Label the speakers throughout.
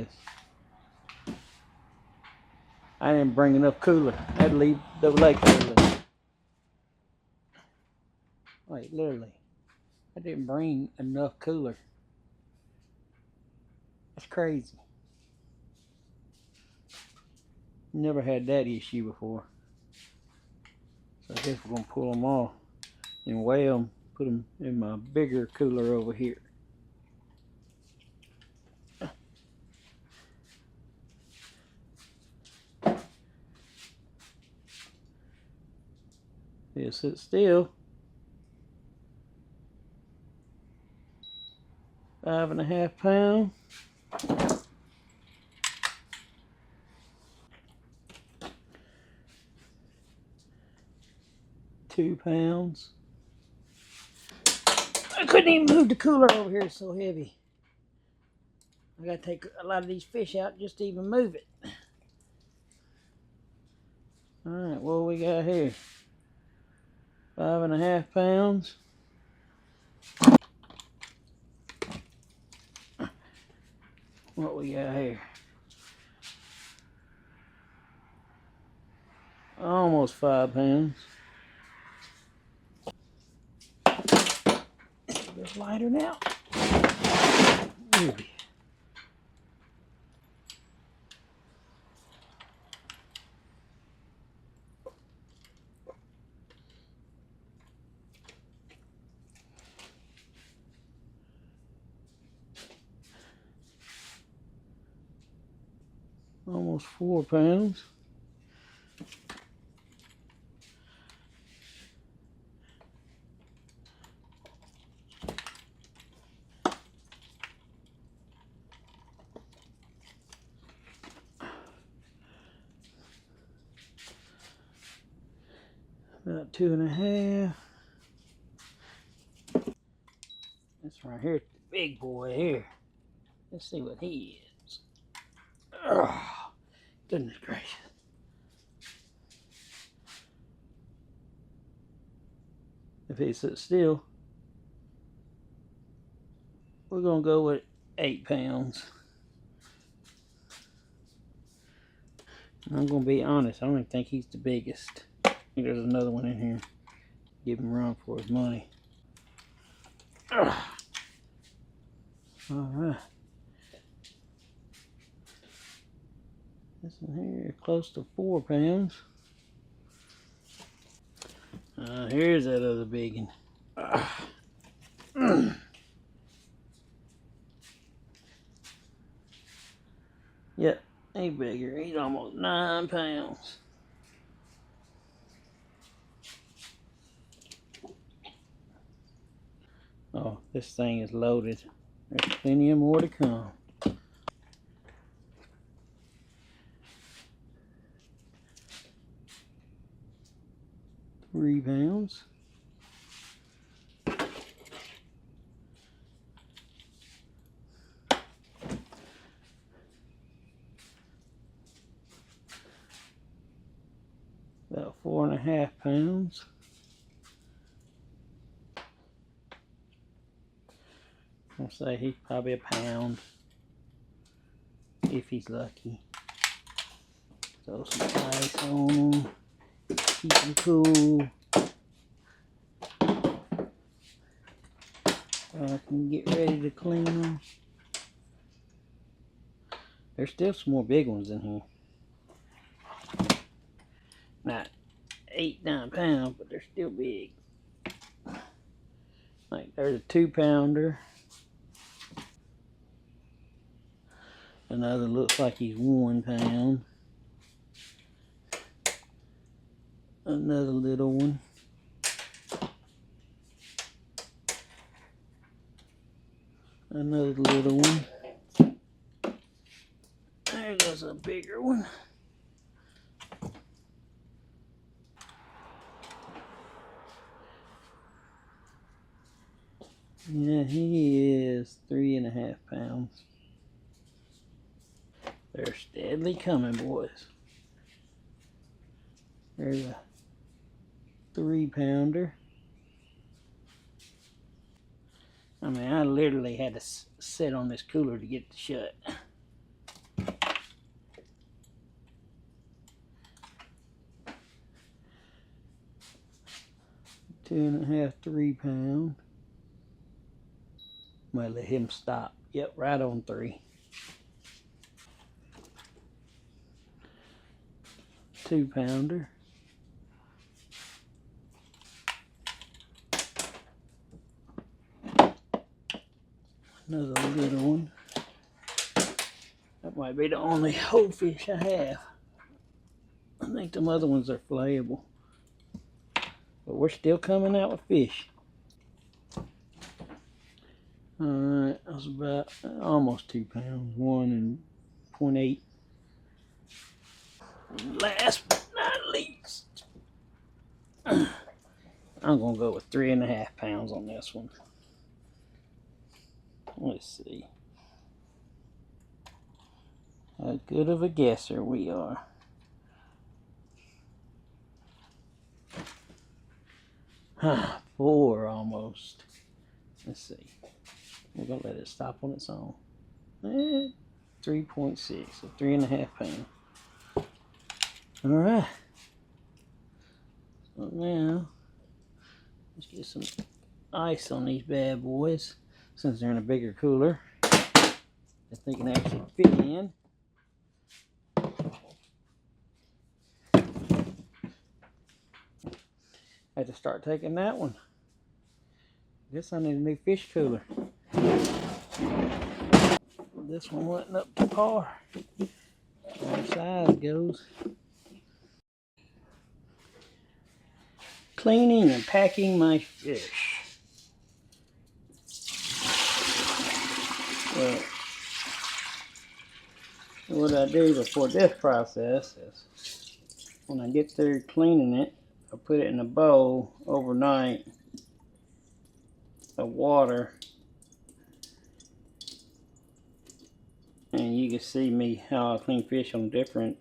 Speaker 1: boys. I didn't bring enough cooler. I had to leave the lake early. Like, literally. I didn't bring enough cooler. That's crazy. Never had that issue before. So I guess we're going to pull them off and weigh them, put them in my bigger cooler over here. It'll sit still. 5.5 pounds. £2. I couldn't even move the cooler over here, it's so heavy. I gotta take a lot of these fish out just to even move it. Alright, what we got here? 5.5 pounds. What we got here? Almost 5 pounds. It's lighter now. Maybe. Almost 4 pounds. About 2.5. This right here, the big boy here. Let's see what he is. Oh, goodness gracious. If he sits still, we're gonna go with 8 pounds. I'm gonna be honest, I don't even think he's the biggest. I think there's another one in here. Give him a run for his money. Alright. This one here, close to 4 pounds. Here's that other big one. Yep, he's bigger. He's almost 9 pounds. Oh, this thing is loaded. There's plenty of more to come. £3. About 4.5 pounds. I'll say he's probably a pound if he's lucky. Throw some ice on him. Keep them cool. I can get ready to clean them. There's still some more big ones in here. Not 8-9 pounds, but they're still big. Like there's a 2-pounder. Another looks like he's 1 pound. Another little one. Another little one. There goes a bigger one. Yeah, he is 3.5 pounds. They're steadily coming, boys. There's a 3-pounder. I mean, I literally had to sit on this cooler to get it shut. 2.5, 3 pound. Might let him stop. Yep, right on 3. 2 pounder. Another little one. That might be the only whole fish I have. I think them other ones are flayable. But we're still coming out with fish. Alright, that was about almost 2 pounds. 1.8. Last but not least, I'm gonna go with 3.5 pounds on this one. Let's see. How good of a guesser we are. Huh, 4 almost. Let's see. We're gonna let it stop on its own. 3.6, so 3.5 pounds. Alright. So now, let's get some ice on these bad boys. Since they're in a bigger cooler, that they can actually fit in. I had to start taking that one. Guess I need a new fish cooler. This one wasn't up to par as far as size goes. Cleaning and packing my fish. Well, what I do before this process is when I get through cleaning it, I put it in a bowl overnight of water, and you can see me how I clean fish on different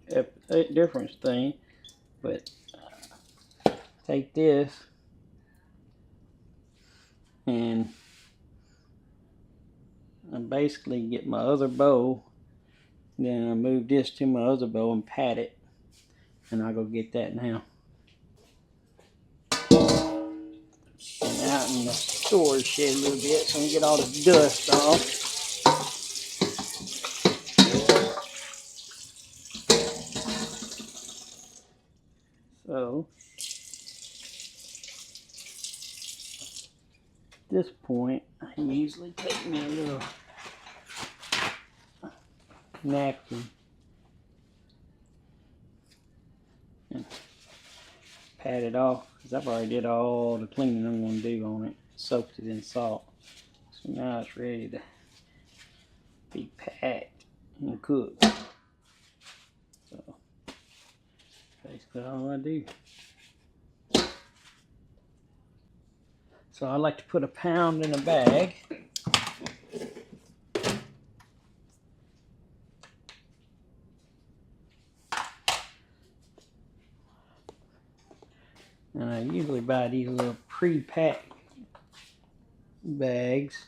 Speaker 1: thing. But take this and I basically get my other bowl, then I move this to my other bowl and pat it, and I'll go get that now. And out in the storage shed a little bit so I can get all the dust off. So at this point, I usually take me a little napkin and pat it off, because I've already did all the cleaning I'm going to do on it. Soaked it in salt. So now it's ready to be packed and cooked. So basically all I do. So I like to put 1 pound in a bag. And I usually buy these little pre-packed bags.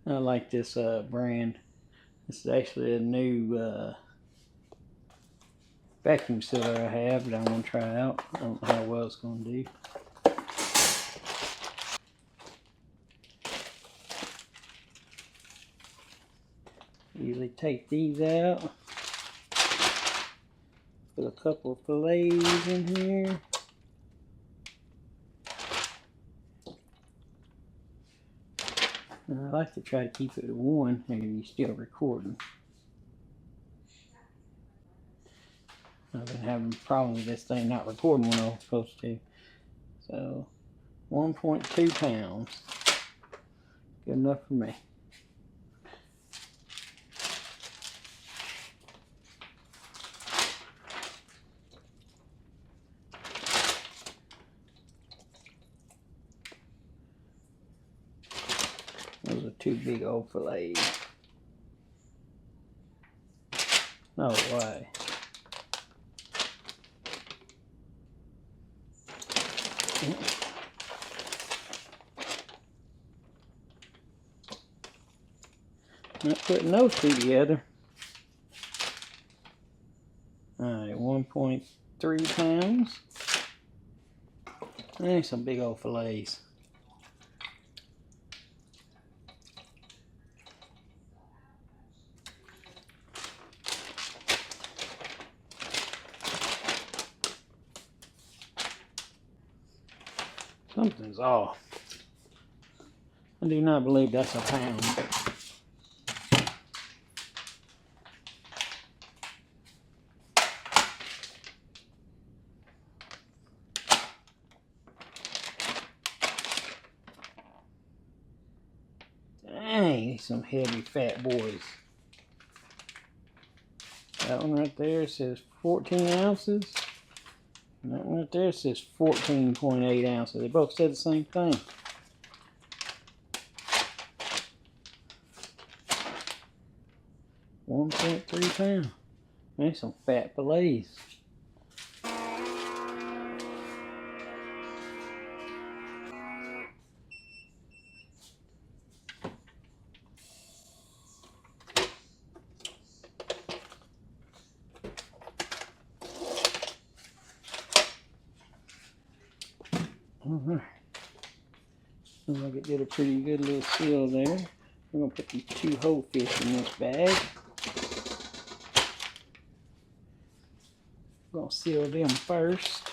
Speaker 1: I like this brand. This is actually a new vacuum sealer I have that I want to try out. I don't know how well it's going to do. Usually take these out. Put a couple of fillets in here. And I like to try to keep it at 1 if you're still recording. I've been having problems with this thing not recording when I was supposed to. So 1.2 pounds. Good enough for me. Those are 2 big old fillets. No way. Not putting those 2 together. Alright, 1.3 pounds. And some big old fillets. Something's off. I do not believe that's a pound. Dang, these some heavy fat boys. That one right there says 14 ounces. And that one right there says 14.8 ounces. They both said the same thing. $1.3 pounds. There's some fat fillets. Alright. Looks like it did a pretty good little seal there. We're going to put these 2 whole fish in this bag. I'm going to seal them first.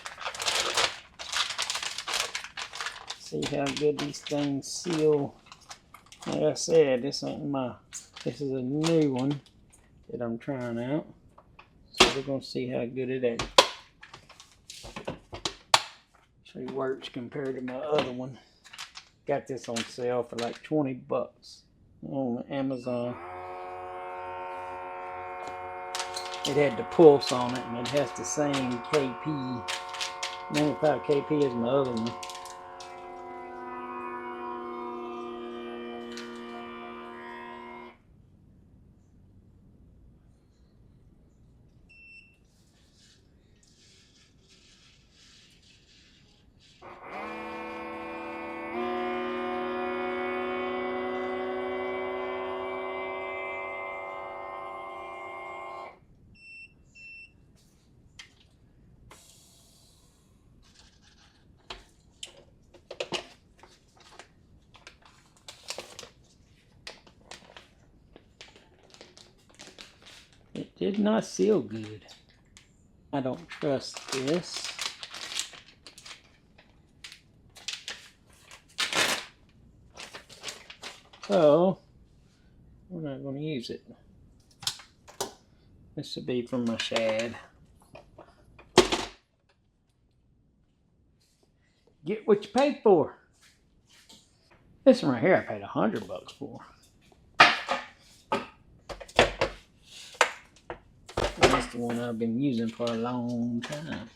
Speaker 1: See how good these things seal. Like I said, this ain't this is a new one that I'm trying out. So we're going to see how good it actually works compared to my other one. Got this on sale for like 20 bucks on Amazon. It had the pulse on it, and it has the same KP, 95 KP as my other one. It did not seal good. I don't trust this. So, we're not going to use it. This would be from my shad. Get what you paid for. This one right here I paid $100 for. That's the one I've been using for a long time.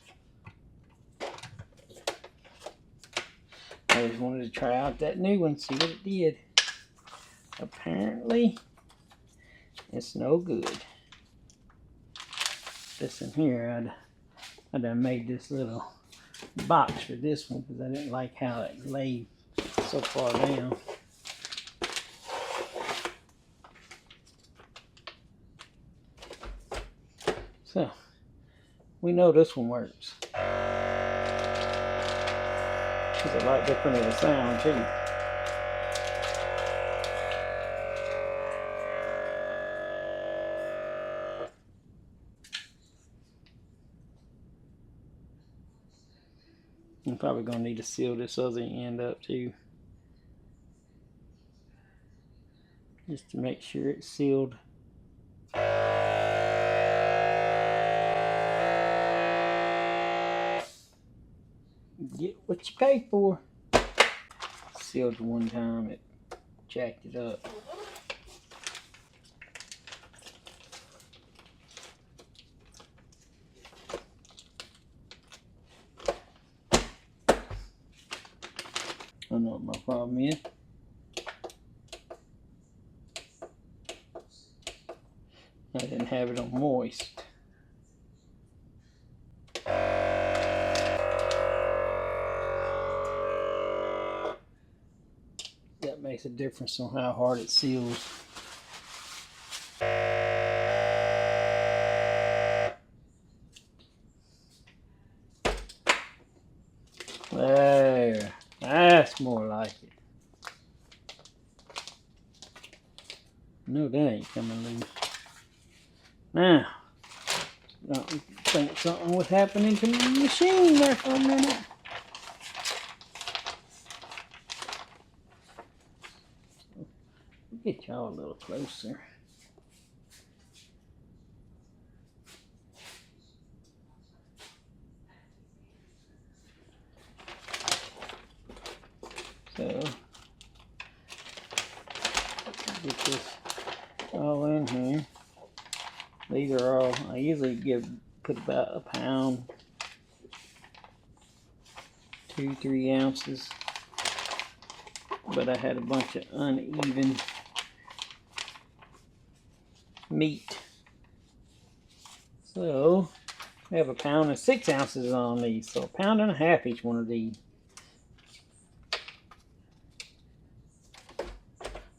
Speaker 1: I just wanted to try out that new one, see what it did. Apparently, it's no good. This in here, I done made this little box for this one because I didn't like how it laid so far down. So, we know this one works. It's a lot different of a sound too. I'm probably going to need to seal this other end up too. Just to make sure it's sealed. Get what you pay for. Sealed one time, it jacked it up. I don't know what my problem is. I didn't have it on moist. That makes a difference on how hard it seals. There. That's more like it. No, that ain't coming loose. Now, I don't think something was happening to my machine there for a minute. Get y'all a little closer. So, get this all in here. These are all, I usually put about a pound, 2-3 ounces, but I had a bunch of uneven meat. So, I have a pound and 6 ounces on these, so a pound and a half each one of these.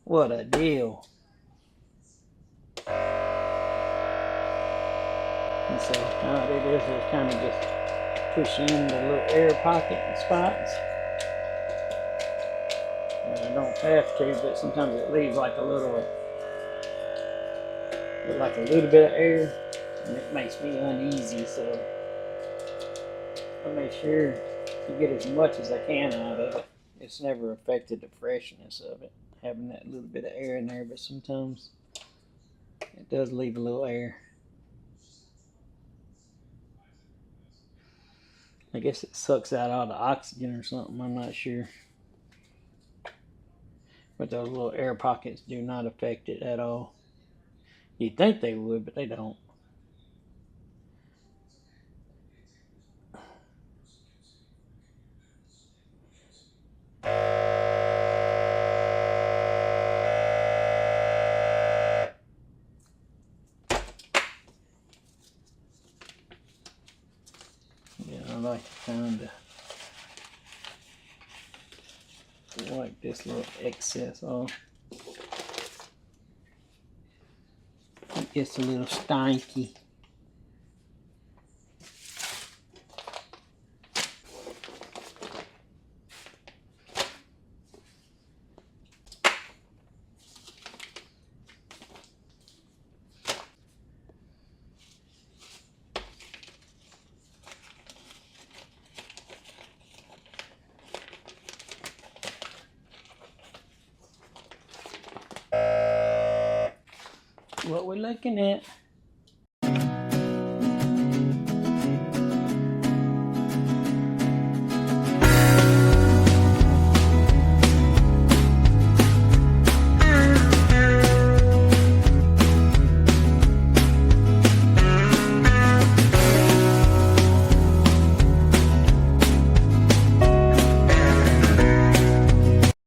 Speaker 1: What a deal. And so now what it is kind of just push in the little air pocket spots. And I don't have to, but sometimes it leaves like a little bit of air, and it makes me uneasy. So I make sure to get as much as I can out of it. It's never affected the freshness of it, having that little bit of air in there, but sometimes it does leave a little air. I guess it sucks out all the oxygen or something, I'm not sure. But those little air pockets do not affect it at all. You'd think they would, but they don't. Yeah, I like to kind of wipe this little excess off. It gets a little stanky. What we're looking at.